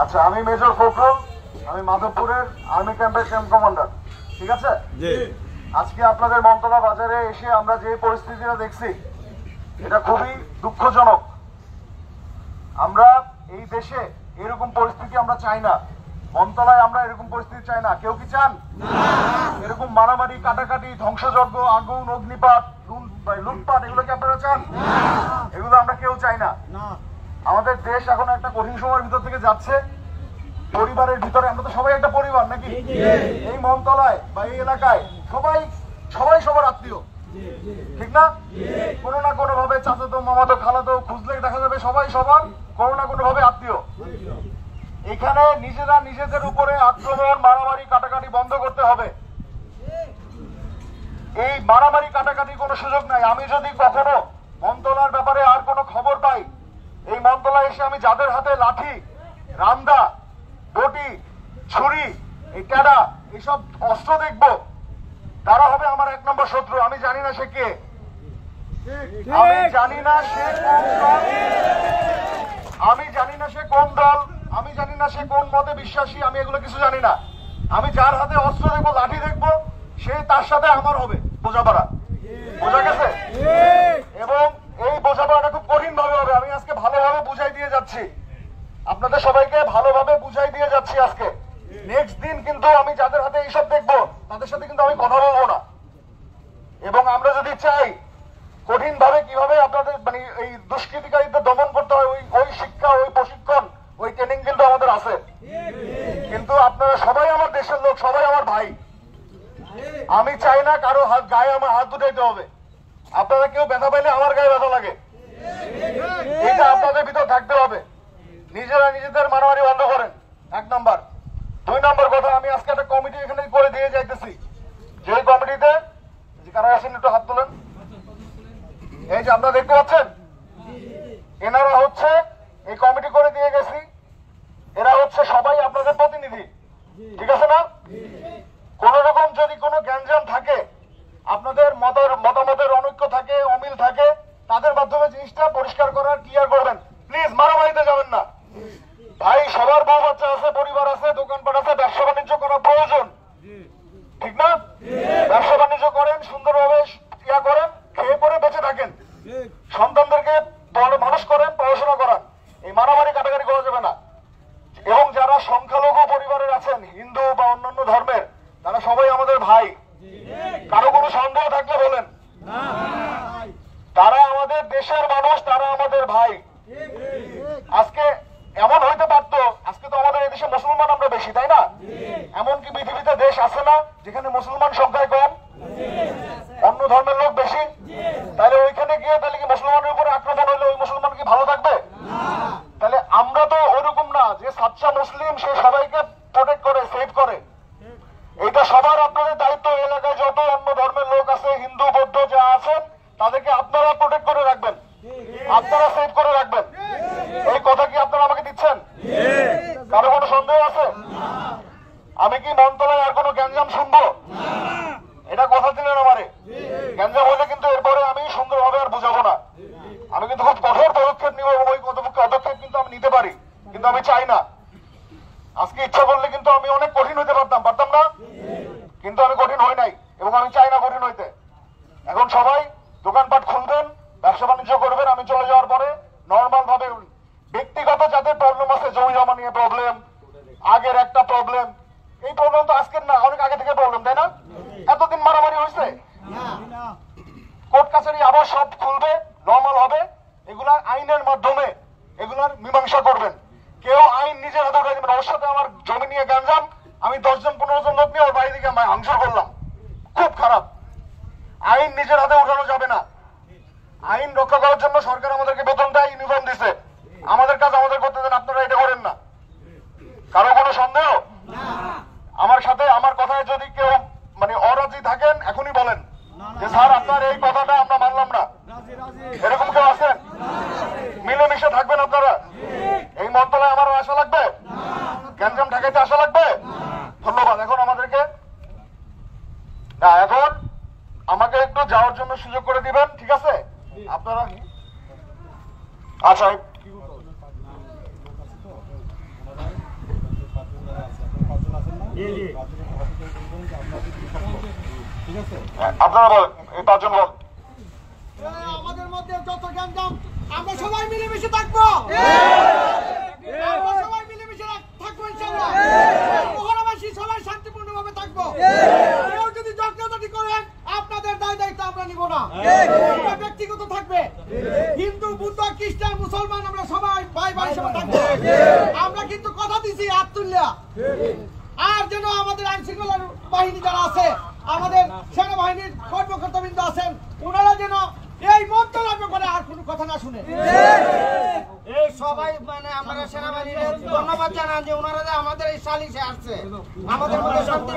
আচ্ছা, আমি মেজর ফখরুল, আমি মাধবপুরের আর্মি ক্যাম্পের ক্যাম্প কমান্ডার। ঠিক আছে, আজকে আপনাদের মন্তলা বাজারে এসে আমরা যে পরিস্থিতিটা দেখছি এটা খুবই দুঃখজনক। আমরা এই দেশে এরকম পরিস্থিতি আমরা চাই না। মন্তলায় আমরা এরকম পরিস্থিতি চাই না। কেউ কি চান এরকম মারামারি, কাটাকাটি, ধ্বংসযজ্ঞ, আগুন, অগ্নিপাত, লুটপাট, এগুলো কি আপনারা চান? এগুলো আমরা কেউ চাই না। আমাদের দেশ এখন একটা কঠিন সময়ের ভিতর থেকে যাচ্ছে। পরিবারের ভিতরে আমরা তো সবাই একটা পরিবার নাকি? এই মনতলায় বা এই এলাকায় সবাই সবার আত্মীয়, ঠিক না? কোনো না কোনো ভাবে চাচাতো, মামাতো, খালাতো খুঁজলে দেখা যাবে সবাই সবার কোনো না কোনো ভাবে আত্মীয়। এখানে নিজেরা নিজেদের উপরে আক্রমণ, মারামারি, কাটাকাটি বন্ধ করতে হবে। এই মারামারি কাটাকাটি কোনো সুযোগ নাই। আমি যদি কখনো মনতলার ব্যাপারে আর কোনো খবর পাই, এই মনতলায় এসে আমি যাদের হাতে লাঠি, রামদা, বটি, ছুরি, এই ট্যাডা, এইসব অস্ত্র দেখবো, তারা হবে আমার 1 নম্বর শত্রু। আমি জানি না সে কে, আমি জানি না সে কোন দল, আমি জানি না সে কোন দল, আমি জানি না সে কোন মতে বিশ্বাসী, আমি এগুলো কিছু জানি না। আমি যার হাতে অস্ত্র দেখবো, লাঠি দেখবো, সে তার সাথে আমার হবে বোঝাপড়া। বোঝা গেছে? এবং এই বোঝাপড়াটা খুব কঠিন ভাবে হবে। আমি আজকে ভালোভাবে বুঝাই দিয়ে যাচ্ছি, আপনাদের সবাইকে ভালোভাবে বুঝাই দিয়ে যাচ্ছি আজকে। নেক্সট দিন কিন্তু আমি যাদের হাতে এইসব দেখবো তাদের সাথে কিন্তু আমি কথা বলবো না। এবং আমরা যদি চাই কঠিন ভাবে কিভাবে আপনাদের মানে এই দুষ্কৃতিকারীদের দমন করতে হয়, ওই শিক্ষা, ওই প্রশিক্ষণ, ওই ট্রেনিং কিন্তু আমাদের আছে। কিন্তু আপনারা সবাই আমার দেশের লোক, সবাই আমার ভাই। আমি চাই না কারো গায়ে আমার হাত উঠাইতে হবে। আপনারা কেউ ব্যথা পাইলে আমার গায়ে ব্যথা লাগে, এটা আপনাদের ভিতর থাকতে হবে। নিজেরা নিজেদের মারামারি বন্ধ করেন, 1 নাম্বার। 2 নাম্বার কথা, আমি আজকে একটা কমিটি এখানে করে দিয়ে যাইতেছি। যে কমিটিতে কারা আছেন একটু হাত তোলেন। এই যে আপনারা দেখতে পাচ্ছেন, এনারা হচ্ছে এই কমিটি করে দিয়ে গেছি, এরা হচ্ছে সবাই আপনাদের প্রতিনিধি, ঠিক আছে না? কোন রকম যদি কোনো গ্যাঞ্জাম থাকে, আপনাদের মতামতের অনৈক্য থাকে, অমিল থাকে, তাদের মাধ্যমে জিনিসটা পরিষ্কার করার ক্লিয়ার করবেন। প্লিজ মারামারিতে যাবেন না ভাই। সবার বউ বাচ্চা আছে, পরিবার আছে, দোকানপাট আছে, ব্যবসা বাণিজ্য করা প্রয়োজন, ঠিক না? ব্যবসা বাণিজ্য করেন, সুন্দরভাবে ইয়া করেন, খেয়ে পরে বেঁচে থাকেন, সন্তানদেরকে মানুষ করেন, পড়াশোনা করান। এই মারামারি কাটাকাটি করা যাবে না। এবং যারা সংখ্যালঘু পরিবারের আছেন, হিন্দু বা অন্যান্য ধর্মের, তারা সবাই আমাদের ভাই। কারো কোনো সন্দেহ থাকলে বলেন, তারা আমাদের দেশের মানুষ, তারা আমাদের ভাই। আজকে এমন হইতে পারতো, আজকে তো আমাদের এই দেশে মুসলমান আমরা বেশি, তাই না? এমনকি পৃথিবীতে দেশ আছে না যেখানে মুসলমান সংখ্যায় কম, অন্য ধর্মের লোক বেশি? তাহলে ওইখানে গিয়ে তাহলে কি মুসলমানের উপরে আক্রমণ হইলে ওই মুসলমান কি ভালো থাকবে? তাহলে আমরা তো ওইরকম না যে সাচ্চা মুসলিম সে সবাইকে প্রোটেক্ট করে, সেভ করে। এটা সবার আপনাদের দায়িত্ব। এলাকায় যত অন্য ধর্মের লোক আছে, হিন্দু, বৌদ্ধ যা আছেন, তাদেরকে আপনারা প্রোটেক্ট করে রাখবেন, আপনারা সেভ করে রাখবেন। এই কথা কি আপনারা আমাকে দিচ্ছেন? কারো কোনো সন্দেহ আছে? আমি কি মনতলায় আর কোনো গ্যাঞ্জাম শুনবো? এটা কথা দিলেন আমারে। গ্যাঞ্জাম হলে কিন্তু এরপরে আমি সুন্দরভাবে আর বুঝাবো না। আমি কিন্তু খুব কঠোর পদক্ষেপ নিব এবং ওই পদক্ষেপ কিন্তু আমি নিতে পারি, কিন্তু আমি চাই না। আজকে ইচ্ছা করলে কিন্তু আমি অনেক কঠিন হইতে পারতাম না, কিন্তু আমি কঠিন হই নাই এবং আমি চাই না কঠিন হইতে। এখন সবাই দোকানপাট খুলবেন, ব্যবসা বাণিজ্য করবেন। আমি চলে যাওয়ার পরে নর্মাল ভাবে ব্যক্তিগত যাদের প্রবলেম আছে, জমি জমা নিয়ে প্রবলেম, আগের একটা প্রবলেম, এই প্রবলেম তো আজকের না, অনেক আগে থেকে প্রবলেম, তাই না? এতদিন মারামারি হয়েছে, কোর্ট কাছারি আবার সব খুলবে, নর্মাল হবে। এগুলা আইনের মাধ্যমে এগুলার মীমাংসা করবেন। কেউ আইন নিজের হাতে উঠে দেবেন। ওর সাথে আমার জমি নিয়ে গাঞ্জাম, আমি 10 জন 15 জন লোক নিয়ে ওর বাড়ি থেকে হাংসর করলাম, খুব খারাপ। আইন নিজের হাতে উঠানো যাবে না। আইন রক্ষা করার জন্য সরকার আমাদেরকে বেতন দেয়, ইউনিফর্ম দিছে, আমাদের কাজ আমাদের করতে দেন, আপনারা এটা করেন না। কারো কোনো সন্দেহ? আমার সাথে আমার কথায় যদি কেউ মানে অরাজি থাকেন, এখনই বলেন যে স্যার আপনার এই কথাটা আমরা মানলাম না। এরকম কেউ আছেন? মিলেমিশে থাকবেন আপনারা। এই মন্তলায় আমারও আশা লাগবে, গ্যাঞ্জাম ঢাকাইতে আশা লাগবে। ধন্যবাদ। এখন আমাদেরকে না, এখন আমাকে একটু যাওয়ার জন্য সুযোগ করে দিবেন, ঠিক আছে? আপনারা আচ্ছা আপনারা বলেন, এই পাঁচজন বল। আমাদের মধ্যে যত গ্যাঞ্জাম আমরা সবাই মিলেমিশে থাকবো, আমরা সবাই মিলেমিশে থাকবো ইনশাআল্লাহ। মহলাবাসী সবাই শান্তিপূর্ণভাবে থাকবো। কেউ যদি ঝগড়াঝাটি করেন আপনাদের দায় দায়িত্ব আমরা নিব না, এটা ব্যক্তিগত থাকবে। হিন্দু বুদ্ধ খ্রিস্টান মুসলমান আমরা সবাই ভাই ভাই হিসেবে থাকবো। আমরা কিন্তু কথা দিছি হাত তুললা। আর যেন আমাদের আইন শৃঙ্খলা বাহিনী যারা আছে, আমাদের সেনাবাহিনীর কর্মকর্তাবৃন্দ আছেন, ওনারা যেন এই মন্ত্রণার ব্যাপারে আর কোনো কথা না শুনে। এই সবাই মানে আমরা সেনাবাহিনীর ধন্যবাদ জানান যে ওনারা আমাদের এই সালিশে আসছে, আমাদের মধ্যে শান্তি